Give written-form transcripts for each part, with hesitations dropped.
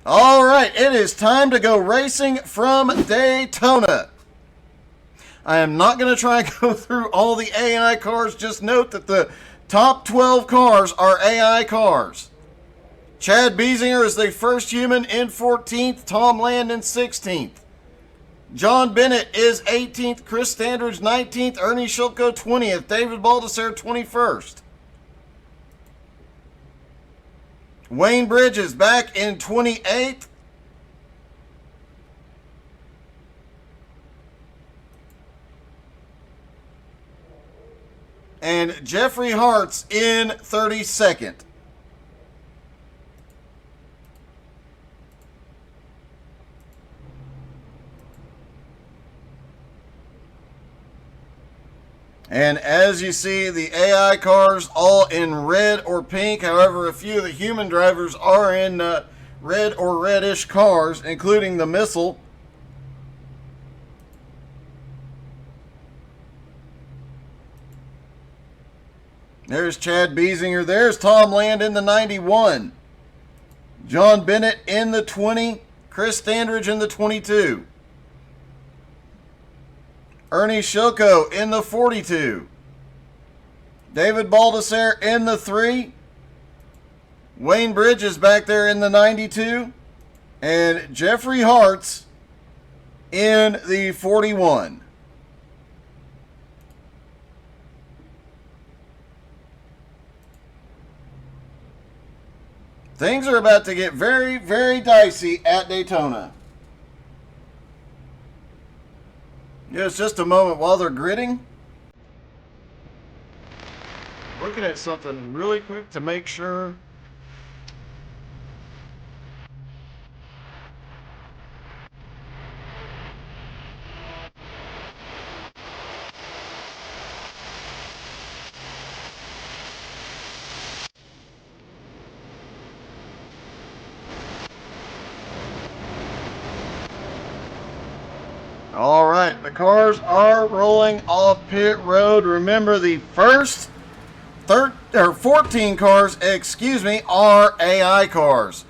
All right, it is time to go racing from Daytona. I am not going to try and go through all the AI cars. Just note that the top 12 cars are AI cars. Chad Biesinger is the first human in 14th, Tom Land in 16th. John Bennett is 18th, Chris Standridge 19th, Ernie Shilko 20th, David Baldessare 21st. Wayne Bridges back in 28th. And Jeffrey Hart's in 32nd. And as you see, the AI cars all in red or pink. However, a few of the human drivers are in red or reddish cars, including the Missile. There's Chad Biesinger. There's Tom Land in the 91. John Bennett in the 20. Chris Standridge in the 22. Ernie Shilko in the 42. David Baldessare in the 3. Wayne Bridges back there in the 92. And Jeffrey Hart's in the 41. Things are about to get very, very dicey at Daytona. It's just a moment while they're gridding. Looking at something really quick to make sure. All right, the cars are rolling off pit road. Remember, the first 14 cars, are AI cars.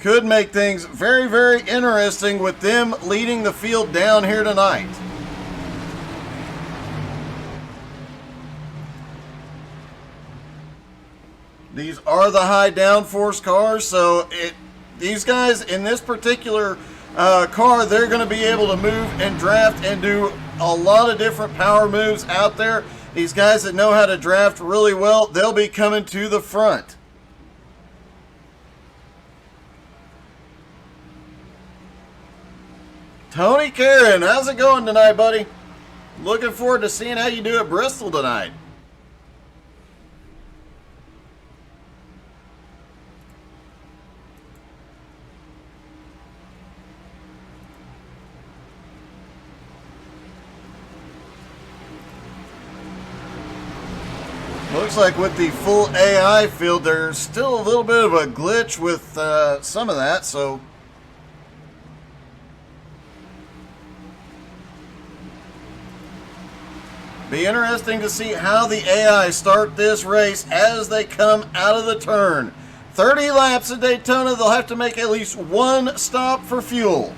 Could make things very, very interesting with them leading the field down here tonight. These are the high downforce cars, so these guys in this particular car, they're going to be able to move and draft and do a lot of different power moves out there. These guys that know how to draft really well, they'll be coming to the front. Tony Karen, how's it going tonight, buddy? Looking forward to seeing how you do at Bristol tonight. Looks like with the full AI field, there's still a little bit of a glitch with some of that, so be interesting to see how the AI start this race as they come out of the turn. 30 laps at Daytona, they'll have to make at least one stop for fuel.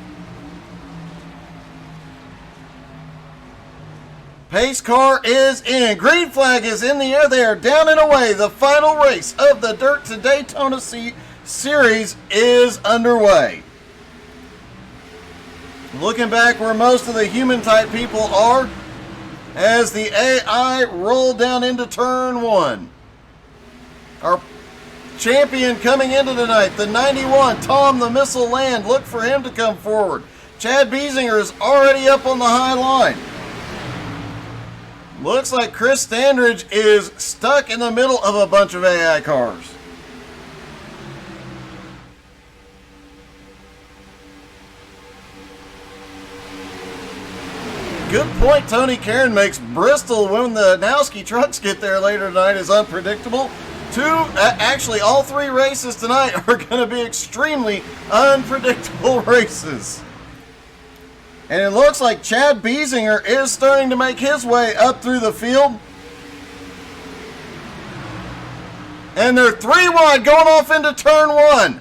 Pace car is in. Green flag is in the air. They are down and away. The final race of the Dirt to Daytona series is underway. Looking back where most of the human type people are as the AI roll down into turn 1. Our champion coming into tonight, the 91, Tom the Missile Land. Look for him to come forward. Chad Biesinger is already up on the high line. Looks like Chris Standridge is stuck in the middle of a bunch of AI cars. Good point Tony Karen makes. Bristol, when the Nowski trucks get there later tonight, is unpredictable. Actually, all 3 races tonight are going to be extremely unpredictable races. And it looks like Chad Biesinger is starting to make his way up through the field. And they're 3 wide going off into turn 1.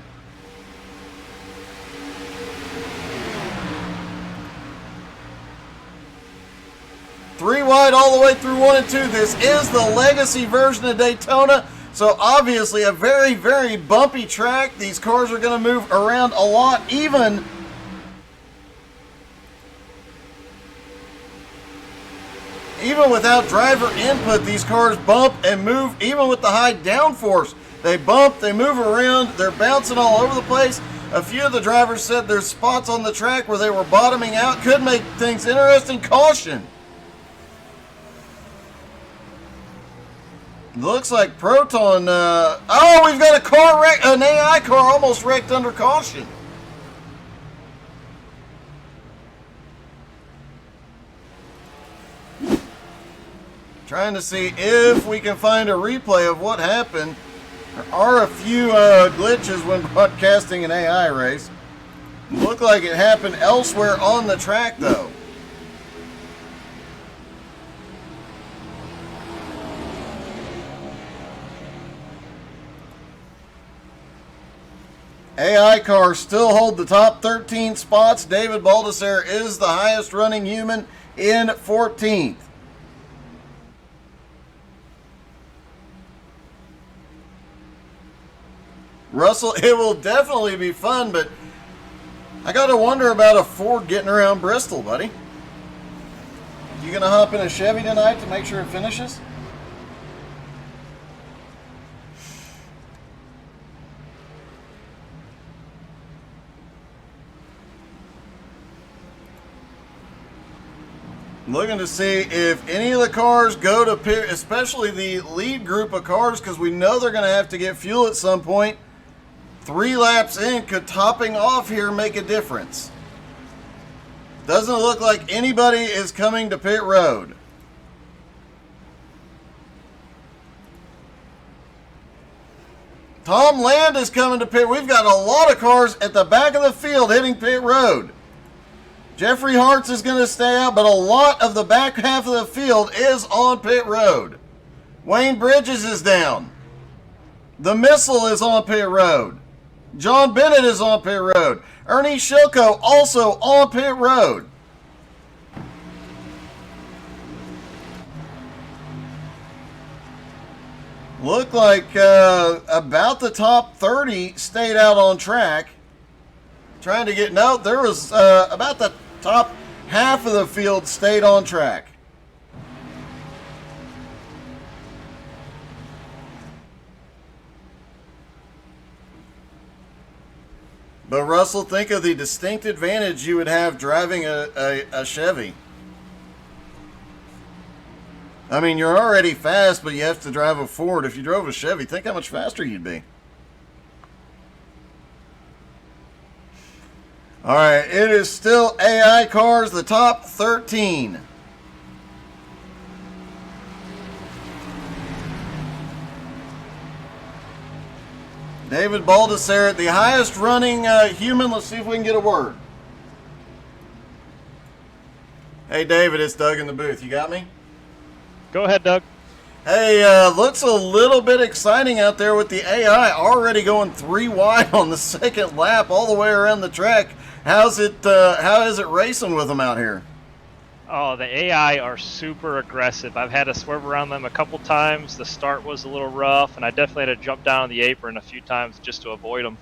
3 wide all the way through 1 and 2. This is the legacy version of Daytona, so obviously a very, very bumpy track. These cars are going to move around a lot, even without driver input. These cars bump and move, even with the high downforce. They bump, they move around, they're bouncing all over the place. A few of the drivers said there's spots on the track where they were bottoming out. Could make things interesting. Caution. Looks like Proton, oh, we've got a car wreck, an AI car almost wrecked under caution. Trying to see if we can find a replay of what happened. There are a few glitches when broadcasting an AI race. Look like it happened elsewhere on the track, though. AI cars still hold the top 13 spots. David Baldessare is the highest running human in 14th. Russell, it will definitely be fun, but I got to wonder about a Ford getting around Bristol, buddy. You going to hop in a Chevy tonight to make sure it finishes? Looking to see if any of the cars go to pit, especially the lead group of cars, because we know they're going to have to get fuel at some point. 3 laps in, could topping off here make a difference? Doesn't look like anybody is coming to pit road. Tom Land is coming to pit. We've got a lot of cars at the back of the field hitting pit road. Jeffrey Hartz is going to stay out, but a lot of the back half of the field is on pit road. Wayne Bridges is down. The Missile is on pit road. John Bennett is on pit road. Ernie Shilko also on pit road. Look like about the top 30 stayed out on track. Trying to get, no, there was about the top half of the field stayed on track. But Russell, think of the distinct advantage you would have driving a Chevy. I mean, you're already fast, but you have to drive a Ford. If you drove a Chevy, think how much faster you'd be. All right, it is still AI cars, the top 13. David Baldessare, the highest running human. Let's see if we can get a word. Hey, David, it's Doug in the booth. You got me? Go ahead, Doug. Hey, looks a little bit exciting out there with the AI already going 3 wide on the second lap all the way around the track. How is it racing with them out here? Oh, the AI are super aggressive. I've had to swerve around them a couple times. The start was a little rough, and I definitely had to jump down on the apron a few times just to avoid them.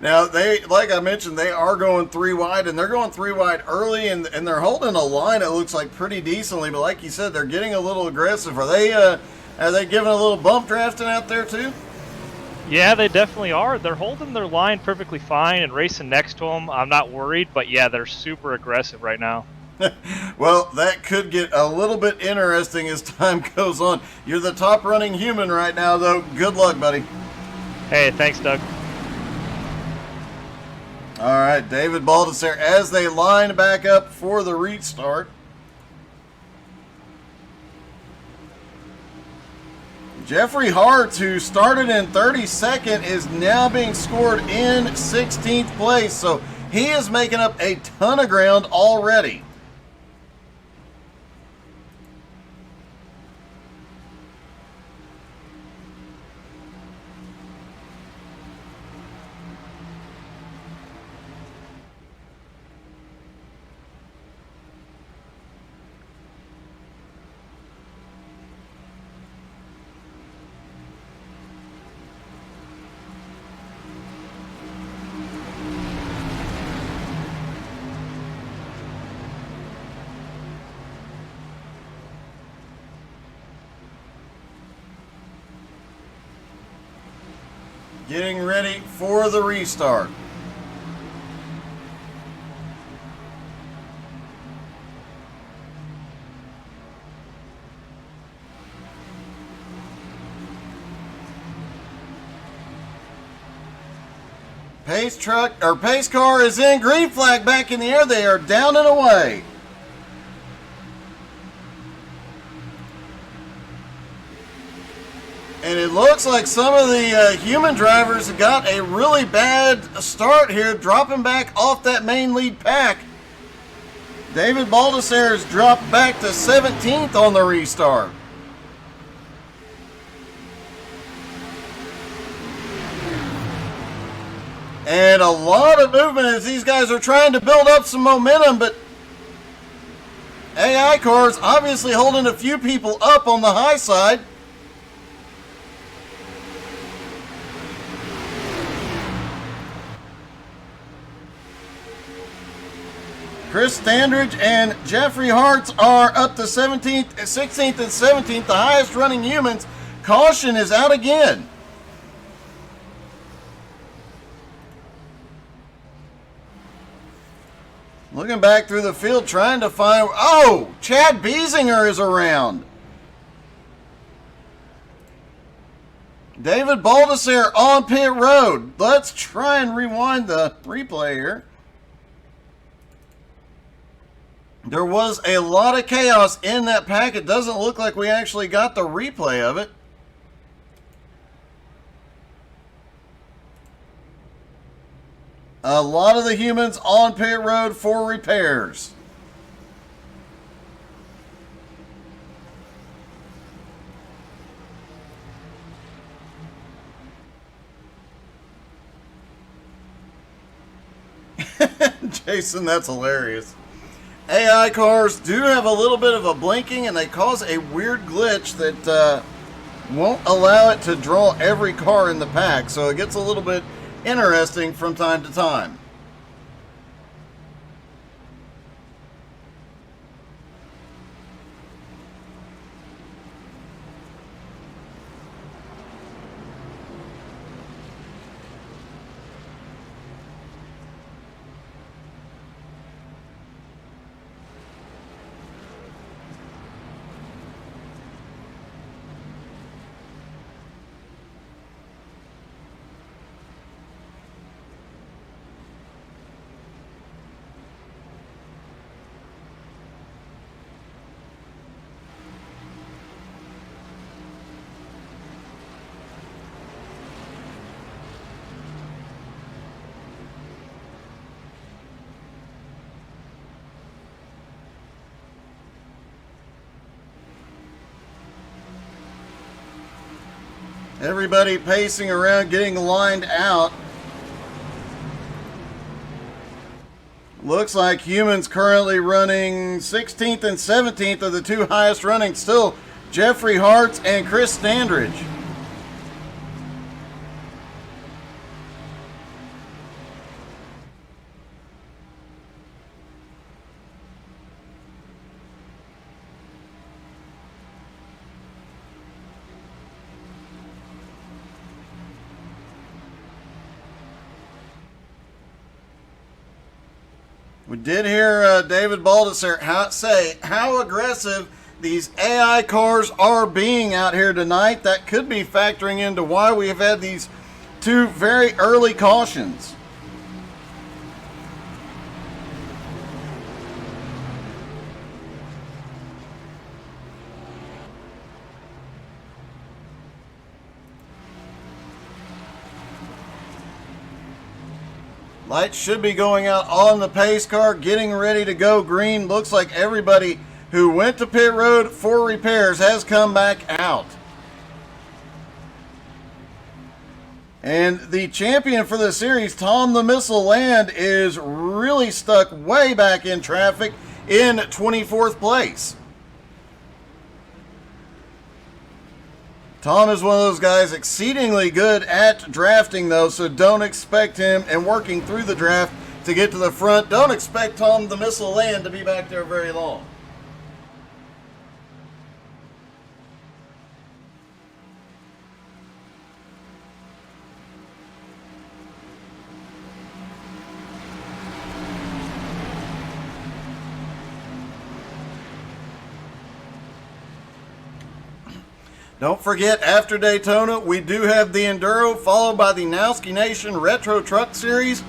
Now, like I mentioned, they are going 3 wide, and they're going 3 wide early, and they're holding a line, it looks like, pretty decently. But like you said, they're getting a little aggressive. Are they giving a little bump drafting out there, too? Yeah, they definitely are. They're holding their line perfectly fine and racing next to them. I'm not worried, but yeah, they're super aggressive right now. Well, that could get a little bit interesting as time goes on. You're the top running human right now, though. Good luck, buddy. Hey, thanks, Doug. All right, David Baldessare as they line back up for the restart. Jeffrey Hart, who started in 32nd, is now being scored in 16th place. So he is making up a ton of ground already. getting ready for the restart. Pace car is in. Green flag back in the air. They are down and away. And it looks like some of the human drivers got a really bad start here, dropping back off that main lead pack. David Baldessar has dropped back to 17th on the restart. And a lot of movement as these guys are trying to build up some momentum, but AI cars obviously holding a few people up on the high side. Chris Standridge and Jeffrey Hartz are up to 17th, 16th, and 17th, the highest running humans. Caution is out again. Looking back through the field, trying to find... Oh! Chad Biesinger is around. David Baldessar on pit road. Let's try and rewind the replay here. There was a lot of chaos in that pack. It doesn't look like we actually got the replay of it. A lot of the humans on pit road for repairs. Jason, that's hilarious. AI cars do have a little bit of a blinking, and they cause a weird glitch that won't allow it to draw every car in the pack, so it gets a little bit interesting from time to time. Everybody pacing around, getting lined out. Looks like humans currently running 16th and 17th are the two highest running. Still Jeffrey Hartz and Chris Standridge. We did hear David Baldessar say how aggressive these AI cars are being out here tonight. That could be factoring into why we have had these two very early cautions. Lights should be going out on the pace car, getting ready to go green. Looks like everybody who went to pit road for repairs has come back out. And the champion for the series, Tom the Missile Land, is really stuck way back in traffic in 24th place. Tom is one of those guys exceedingly good at drafting, though, so don't expect him, and working through the draft to get to the front, don't expect Tom the Missile Land to be back there very long. Don't forget, after Daytona, we do have the Enduro, followed by the Nowski Nation Retro Truck Series.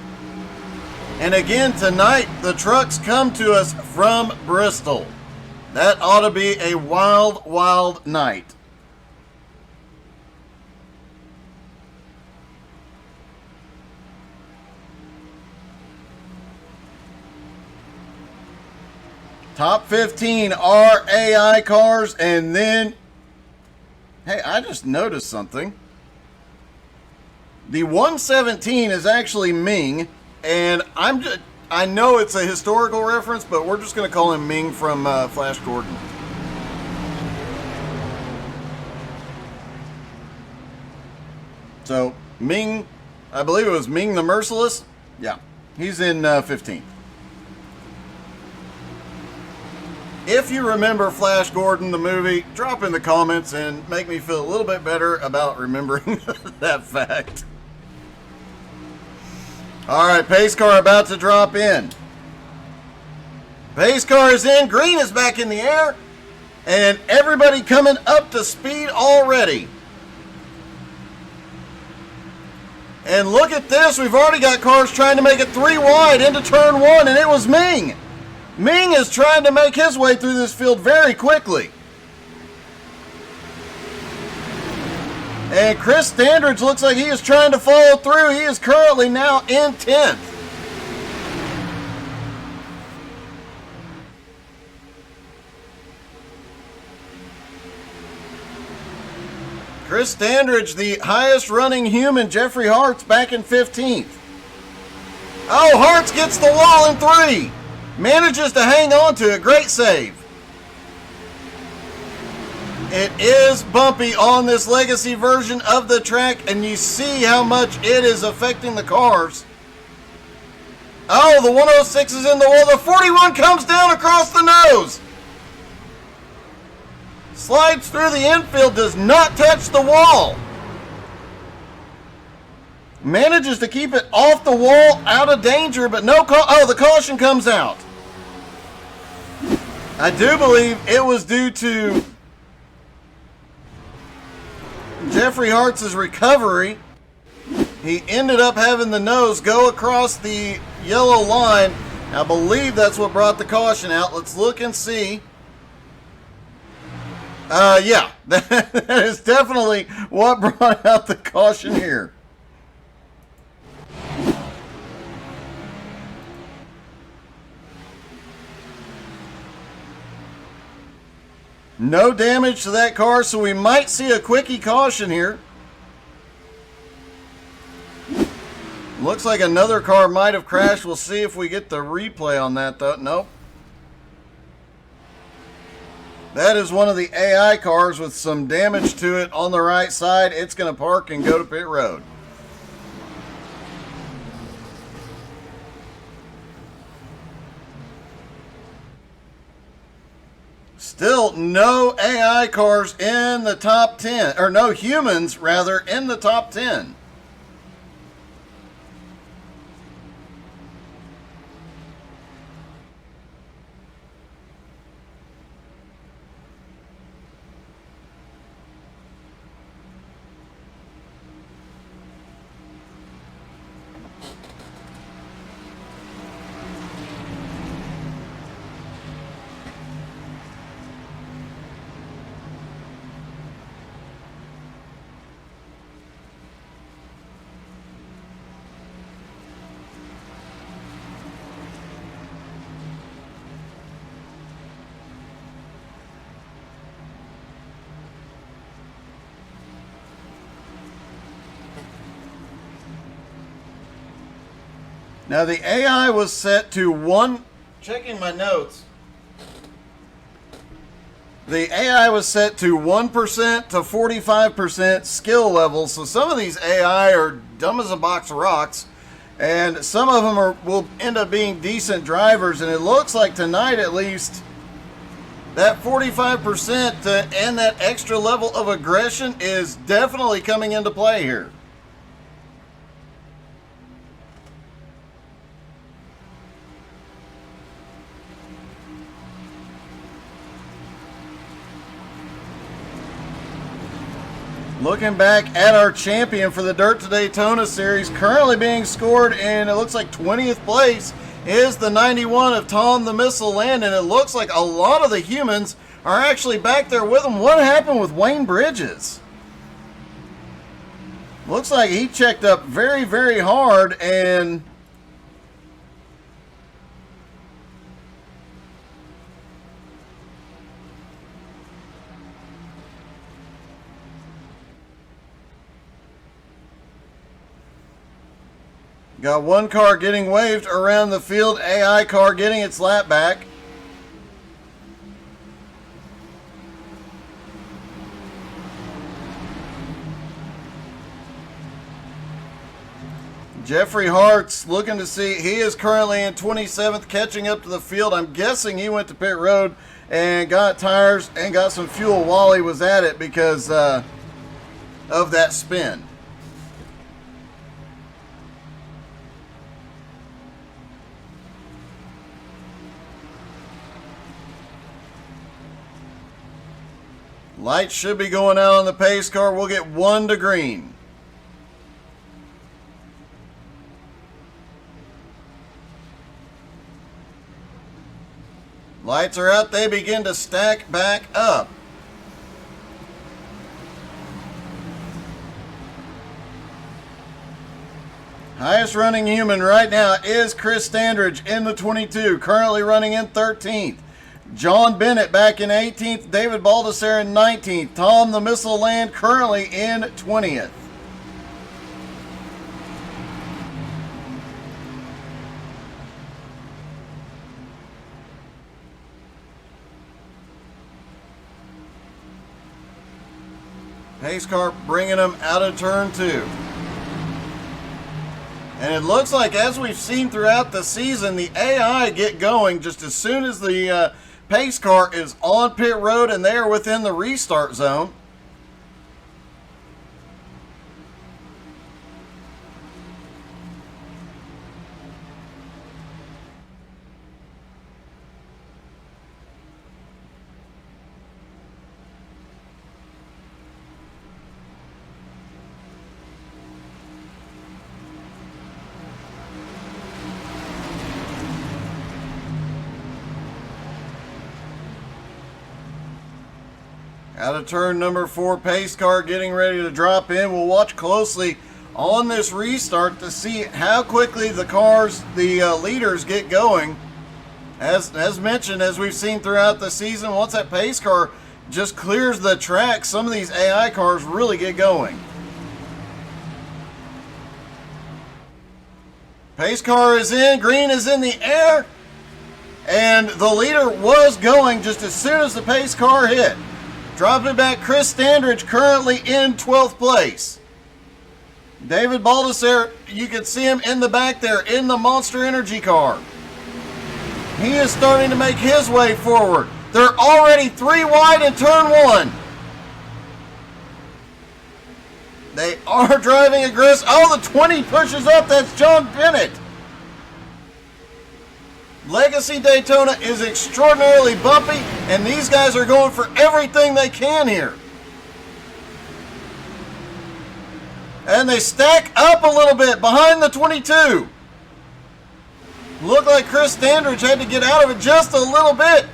And again, tonight, the trucks come to us from Bristol. That ought to be a wild, wild night. Top 15 are AI cars, and then, hey, I just noticed something. The 117 is actually Ming, and I know it's a historical reference, but we're just going to call him Ming from Flash Gordon. So, Ming, I believe it was Ming the Merciless. Yeah, he's in 15. If you remember Flash Gordon, the movie, drop in the comments and make me feel a little bit better about remembering that fact. Alright, pace car about to drop in. Pace car is in, green is back in the air, and everybody coming up to speed already. And look at this, we've already got cars trying to make it 3 wide into turn 1, and it was Ming. Ming is trying to make his way through this field very quickly. And Chris Standridge looks like he is trying to follow through. He is currently now in 10th. Chris Standridge, the highest running human, Jeffrey Hart's back in 15th. Oh, Hart's gets the wall in 3. Manages to hang on to it. Great save. It is bumpy on this legacy version of the track, and you see how much it is affecting the cars. Oh, the 106 is in the wall. The 41 comes down across the nose. Slides through the infield, does not touch the wall. Manages to keep it off the wall, out of danger, but no call. Oh, the caution comes out. I do believe it was due to Jeffrey Hart's recovery. He ended up having the nose go across the yellow line. I believe that's what brought the caution out. Let's look and see. Yeah, that is definitely what brought out the caution here. No damage to that car, so we might see a quickie caution here. Looks like another car might have crashed. We'll see if we get the replay on that, though. Nope. That is one of the AI cars with some damage to it on the right side. It's going to park and go to pit road. Still no AI cars in the top 10, or no humans rather in the top 10. Now the AI was set to checking my notes. The AI was set to 1% to 45% skill level. So some of these AI are dumb as a box of rocks, and some of them will end up being decent drivers. And it looks like tonight, at least, that 45% and that extra level of aggression is definitely coming into play here. Looking back at our champion for the Dirt to Daytona series, currently being scored in, it looks like 20th place, is the 91 of Tom the Missile Landon. It looks like a lot of the humans are actually back there with him. What happened with Wayne Bridges? Looks like he checked up very, very hard and got one car getting waved around the field. AI car getting its lap back. Jeffrey Hart's looking to see. He is currently in 27th, catching up to the field. I'm guessing he went to pit road and got tires and got some fuel while he was at it because of that spin. Lights should be going out on the pace car. We'll get 1 to green. Lights are out. They begin to stack back up. Highest running human right now is Chris Standridge in the 22, currently running in 13th. John Bennett back in 18th, David Baldessare in 19th, Tom the Missile Land currently in 20th. Pace car bringing them out of turn 2. And it looks like, as we've seen throughout the season, the AI get going just as soon as the pace car is on pit road and they are within the restart zone. Out of turn number 4, pace car getting ready to drop in. We'll watch closely on this restart to see how quickly the cars, the leaders, get going. As mentioned, as we've seen throughout the season, once that pace car just clears the track, some of these AI cars really get going. Pace car is in, green is in the air, and the leader was going just as soon as the pace car hit. Dropping it back, Chris Standridge currently in 12th place. David Baldessare, you can see him in the back there in the Monster Energy car. He is starting to make his way forward. They're already 3 wide in turn 1. They are driving aggressive. Oh, the 20 pushes up. That's John Bennett. Legacy Daytona is extraordinarily bumpy, and these guys are going for everything they can here. And they stack up a little bit behind the 22. Looked like Chris Standridge had to get out of it just a little bit.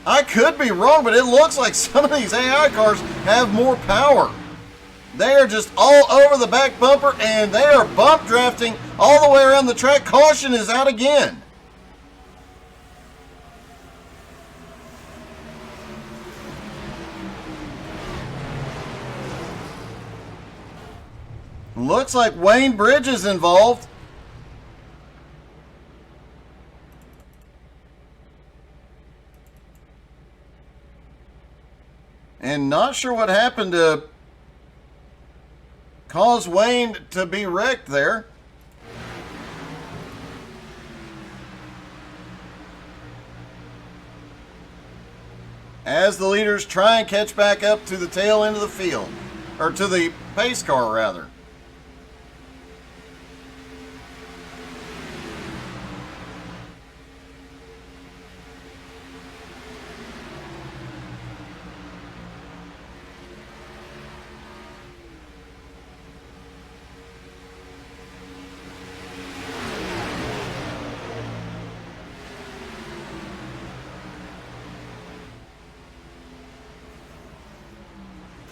I could be wrong, but it looks like some of these AI cars have more power. They are just all over the back bumper, and they are bump drafting all the way around the track. Caution is out again. Looks like Wayne Bridges involved. And not sure what happened to cause Wayne to be wrecked there. As the leaders try and catch back up to the tail end of the field, or to the pace car rather.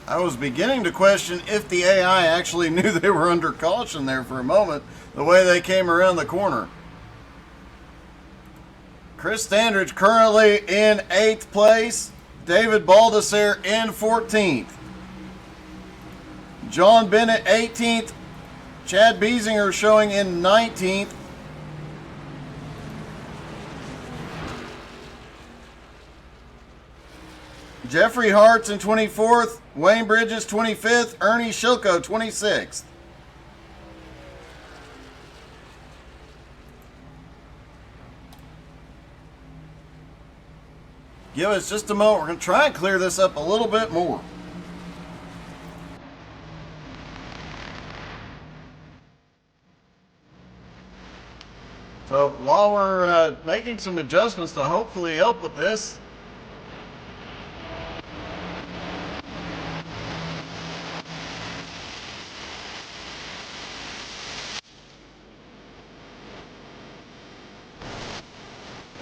I was beginning to question if the AI actually knew they were under caution there for a moment, the way they came around the corner. Chris Standridge currently in 8th place. David Baldessare in 14th. John Bennett 18th. Chad Biesinger showing in 19th. Jeffrey Hart's in 24th. Wayne Bridges 25th. Ernie Shilko 26th. Give us just a moment. We're going to try and clear this up a little bit more. So while we're making some adjustments to hopefully help with this,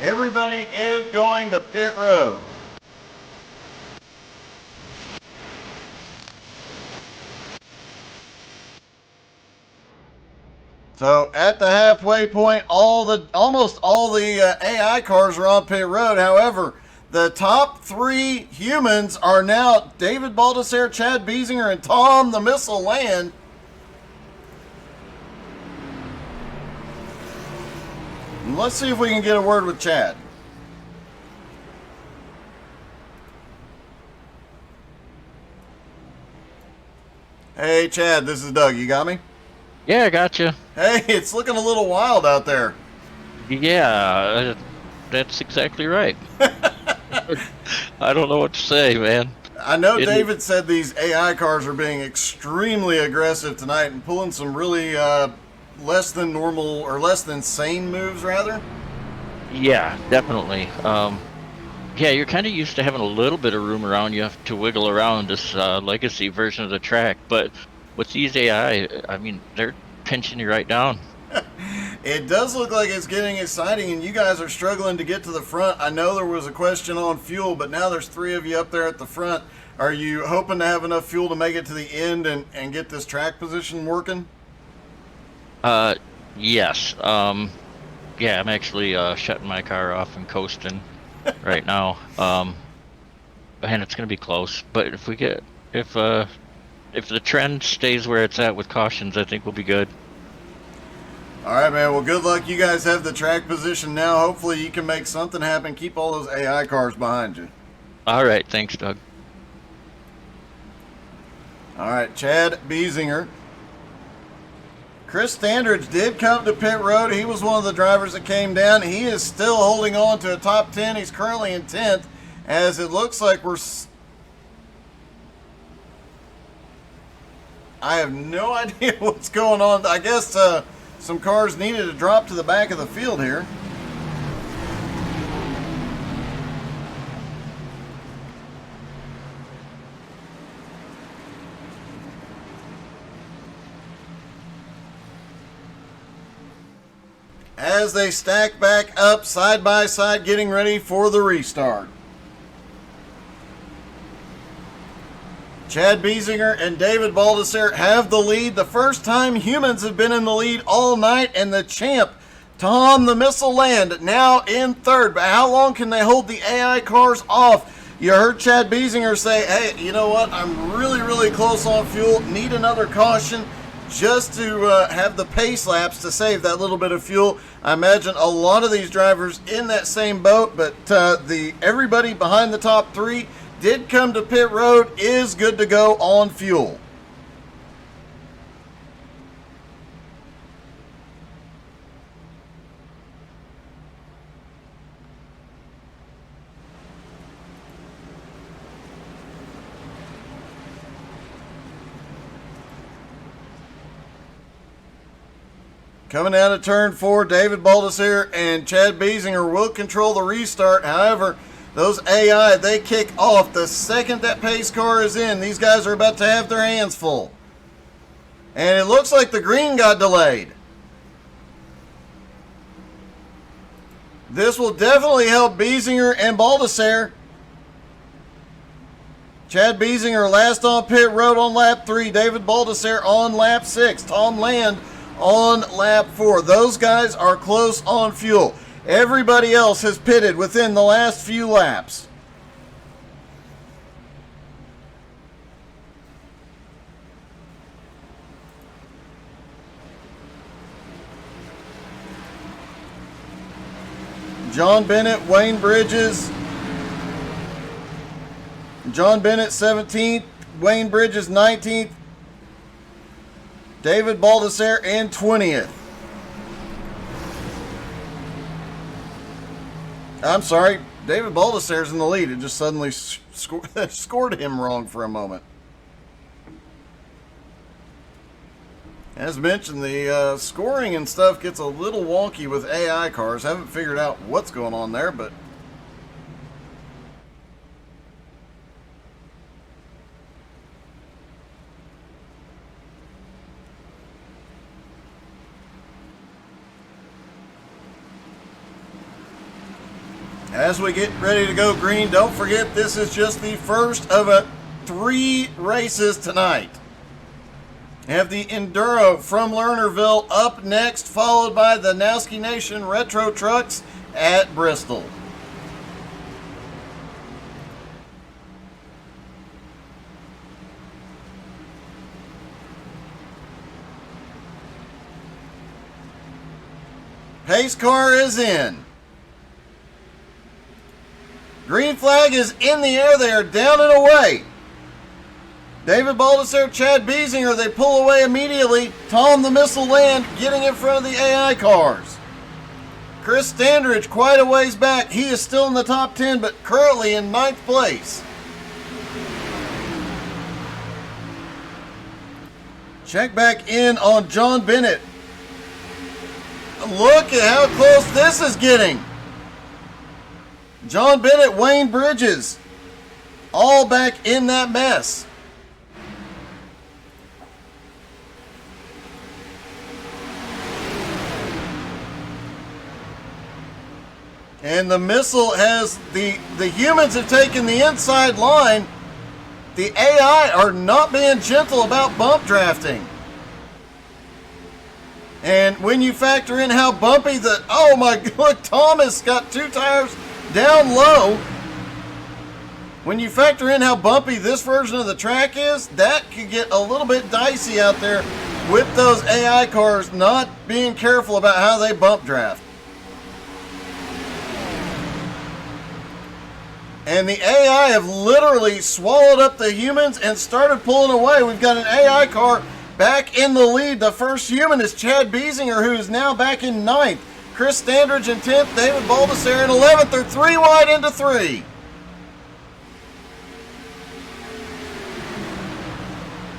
everybody is going to pit road. So at the halfway point, almost all the AI cars are on pit road. However, the top 3 humans are now David Baldessare, Chad Biesinger, and Tom the Missile Land. And let's see if we can get a word with Chad. Hey, Chad, this is Doug. You got me? Yeah, I gotcha. Hey, it's looking a little wild out there. Yeah, that's exactly right. I don't know what to say, man. I know David said these AI cars are being extremely aggressive tonight and pulling some really less than normal or less than sane moves, rather. Yeah, definitely. Yeah, you're kind of used to having a little bit of room around you to wiggle around this legacy version of the track, but with these AI, I mean, they're pinching you right down. It does look like it's getting exciting, and you guys are struggling to get to the front. I know there was a question on fuel, but now there's 3 of you up there at the front. Are you hoping to have enough fuel to make it to the end and get this track position working? Yes. Yeah, I'm actually shutting my car off and coasting right now. And it's gonna be close, but if the trend stays where it's at with cautions, I think we'll be good. All right, man. Well, good luck. You guys have the track position now. Hopefully you can make something happen. Keep all those AI cars behind you. All right, thanks, Doug. All right, Chad Biesinger. Chris Standridge did come to pit road. He was one of the drivers that came down. He is still holding on to a top 10. He's currently in 10th, as it looks like I have no idea what's going on. I guess some cars needed to drop to the back of the field here. As they stack back up side by side, getting ready for the restart. Chad Biesinger and David Baldessare have the lead. The first time humans have been in the lead all night, and the champ, Tom the Missile Land, now in 3rd. But how long can they hold the AI cars off? You heard Chad Biesinger say, hey, you know what? I'm really, really close on fuel. Need another caution just to have the pace laps to save that little bit of fuel. I imagine a lot of these drivers in that same boat, but everybody behind the top 3 did come to pit road, is good to go on fuel. Coming out of turn 4, David Baldessare and Chad Biesinger will control the restart. However, those AI, they kick off the second that pace car is in. These guys are about to have their hands full. And it looks like the green got delayed. This will definitely help Biesinger and Baldessare. Chad Biesinger last on pit road on lap 3. David Baldessare on lap 6. Tom Land on lap 4. Those guys are close on fuel. Everybody else has pitted within the last few laps. John Bennett, Wayne Bridges. John Bennett 17th, Wayne Bridges 19th, David Baldessare in 20th. I'm sorry, David Baldessare's in the lead. It just suddenly scored him wrong for a moment. As mentioned, the scoring and stuff gets a little wonky with AI cars. Haven't figured out what's going on there, but as we get ready to go green, don't forget this is just the first of 3 races tonight. We have the Enduro from Lernerville up next, followed by the Nowski Nation Retro Trucks at Bristol. Pace car is in. Green flag is in the air. They are down and away. David Baldessare, Chad Biesinger, they pull away immediately. Tom the Missile Land getting in front of the AI cars. Chris Standridge quite a ways back. He is still in the top 10, but currently in 9th place. Check back in on John Bennett. Look at how close this is getting. John Bennett, Wayne Bridges, all back in that mess. And the Missile has, the humans have taken the inside line. The AI are not being gentle about bump drafting. And when you factor in how bumpy oh my, look, Thomas got 2 tires down low. When you factor in how bumpy this version of the track is, that could get a little bit dicey out there with those AI cars not being careful about how they bump draft. And the AI have literally swallowed up the humans and started pulling away. We've got an AI car back in the lead. The first human is Chad Biesinger, who is now back in 9th. Chris Standridge in 10th. David Baldessare in 11th. They're 3 wide into 3.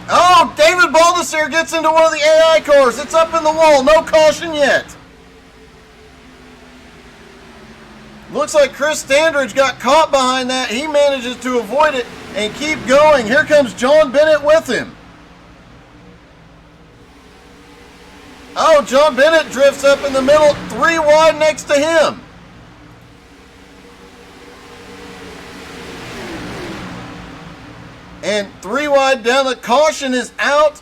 Oh, David Baldessare gets into one of the AI cars. It's up in the wall. No caution yet. Looks like Chris Standridge got caught behind that. He manages to avoid it and keep going. Here comes John Bennett with him. Oh, John Bennett drifts up in the middle, 3 wide next to him. And 3 wide down, the caution is out.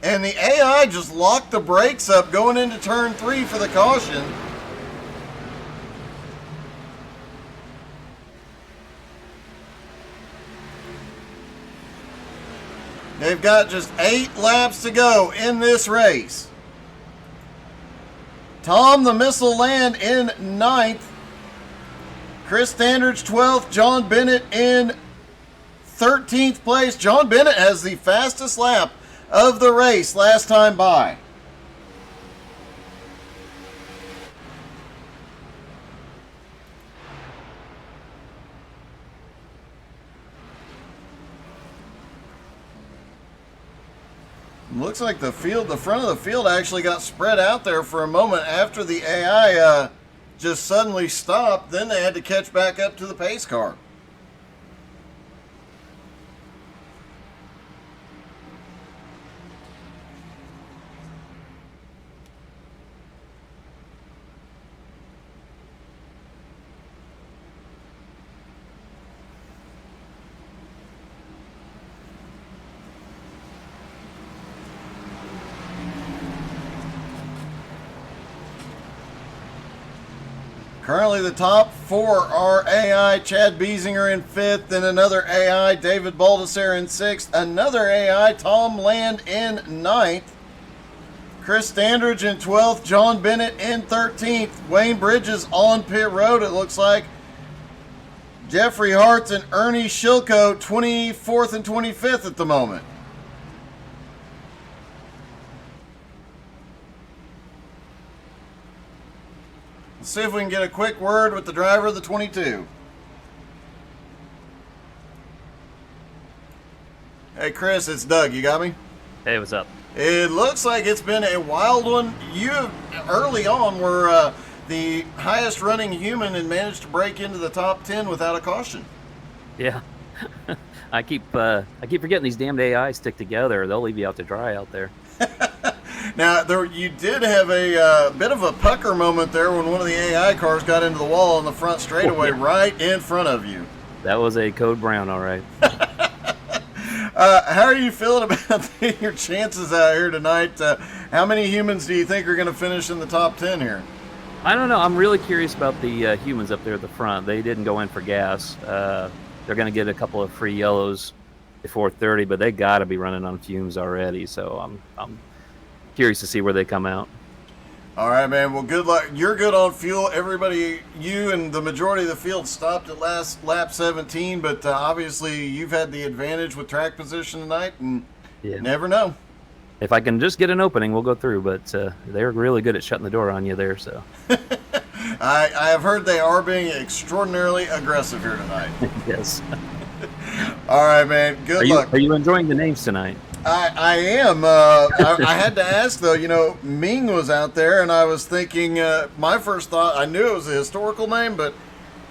And the AI just locked the brakes up going into turn 3 for the caution. They've got just 8 laps to go in this race. Tom the Missile Land in 9th. Chris Standridge 12th. John Bennett in 13th place. John Bennett has the fastest lap of the race last time by. Looks like the front of the field actually got spread out there for a moment after the AI just suddenly stopped. Then they had to catch back up to the pace car. Currently, the top 4 are AI, Chad Biesinger in 5th, then another AI, David Baldessare in 6th, another AI, Tom Land in 9th, Chris Standridge in 12th, John Bennett in 13th, Wayne Bridges on pit road, it looks like. Jeffrey Hartz and Ernie Shilko, 24th and 25th at the moment. Let's see if we can get a quick word with the driver of the 22. Hey, Chris, it's Doug. You got me? Hey, what's up? It looks like it's been a wild one. You, early on, were the highest running human and managed to break into the top 10 without a caution. Yeah. I keep forgetting these damned AI stick together. They'll leave you out to dry out there. Now, you did have a bit of a pucker moment there when one of the AI cars got into the wall on the front straightaway right in front of you. That was a Code Brown, all right. How are you feeling about your chances out here tonight? How many humans do you think are going to finish in the top 10 here? I don't know. I'm really curious about the humans up there at the front. They didn't go in for gas. They're going to get a couple of free yellows before 30, but they got to be running on fumes already. So I'm curious to see where they come out. All right, man. Well, good luck. You're good on fuel. Everybody, you and the majority of the field stopped at last lap 17, but obviously you've had the advantage with track position tonight, and you never know. If I can just get an opening, we'll go through, but they're really good at shutting the door on you there. So I have heard they are being extraordinarily aggressive here tonight. Yes. All right, man. Good luck. Are you enjoying the names tonight? I am. I had to ask, though, Ming was out there, and I was thinking, my first thought, I knew it was a historical name, but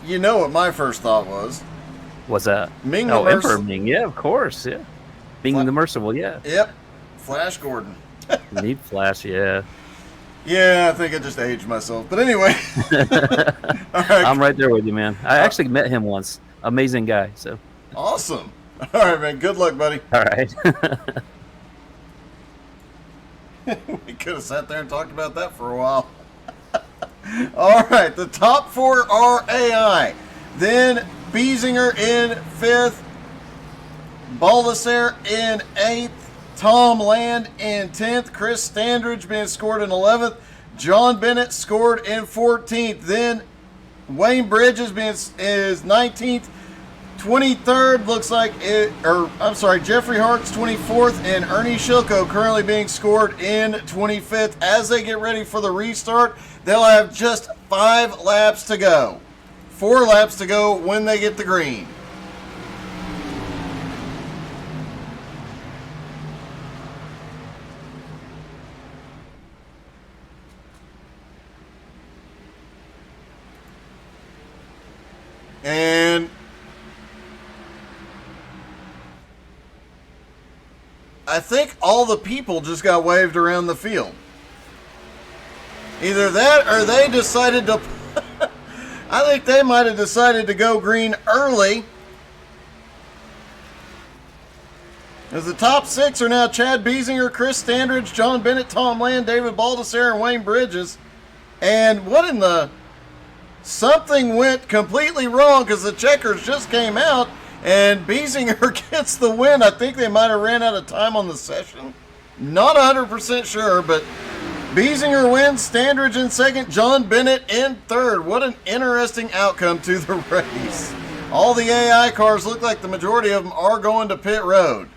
you know what my first thought was. What's that? Ming the Merciful. Emperor Ming, yeah, of course, yeah. Ming the Merciful, yeah. Yep. Flash Gordon. Need Flash, yeah. Yeah, I think I just aged myself. But anyway. All right. I'm right there with you, man. I actually met him once. Amazing guy, so. Awesome. All right, man. Good luck, buddy. All right. We could have sat there and talked about that for a while. All right. The top 4 are AI. Then Biesinger in 5th. Baldessare in 8th. Tom Land in 10th. Chris Standridge being scored in 11th. John Bennett scored in 14th. Then Wayne Bridges is 19th. 23rd looks like Jeffrey Hart's 24th, and Ernie Shilko currently being scored in 25th. As they get ready for the restart, they'll have just 5 laps to go. 4 laps to go when they get the green. And I think all the people just got waved around the field. Either that or they decided to... I think they might have decided to go green early. As the top 6 are now Chad Biesinger, Chris Standridge, John Bennett, Tom Land, David Baldessare, and Wayne Bridges. And what in the... Something went completely wrong because the checkers just came out and Biesinger gets the win. I think they might have ran out of time on the session. Not 100% sure, but Biesinger wins, Standridge in 2nd, John Bennett in 3rd. What an interesting outcome to the race. All the AI cars look like the majority of them are going to pit road.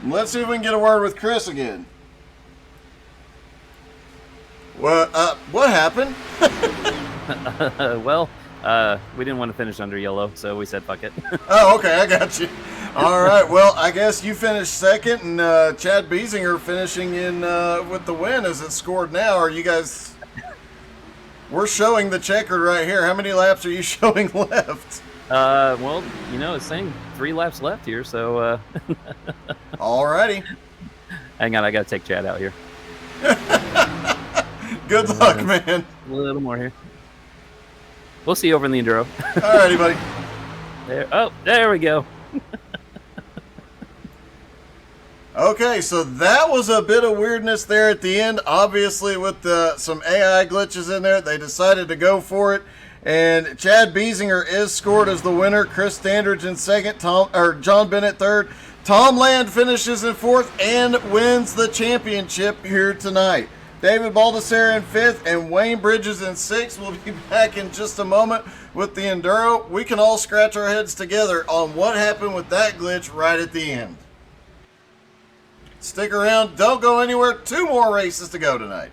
Let's see if we can get a word with Chris again. What happened? Well, we didn't want to finish under yellow, so we said fuck it. Oh, okay, I got you. All right, well, I guess you finished 2nd, and Chad Biesinger finishing in with the win as it's scored now. Are you guys... We're showing the checkered right here. How many laps are you showing left? Well, it's saying 3 laps left here, so... All righty. Hang on, I got to take Chad out here. Good luck, man. A little more here. We'll see you over in the Enduro. All righty, buddy. There we go. Okay, so that was a bit of weirdness there at the end. Obviously, with some AI glitches in there, they decided to go for it. And Chad Biesinger is scored as the winner. Chris Standridge in second. John Bennett third. Tom Land finishes in fourth and wins the championship here tonight. David Baldessari in fifth and Wayne Bridges in sixth. We'll be back in just a moment with the Enduro. We can all scratch our heads together on what happened with that glitch right at the end. Stick around. Don't go anywhere. 2 more races to go tonight.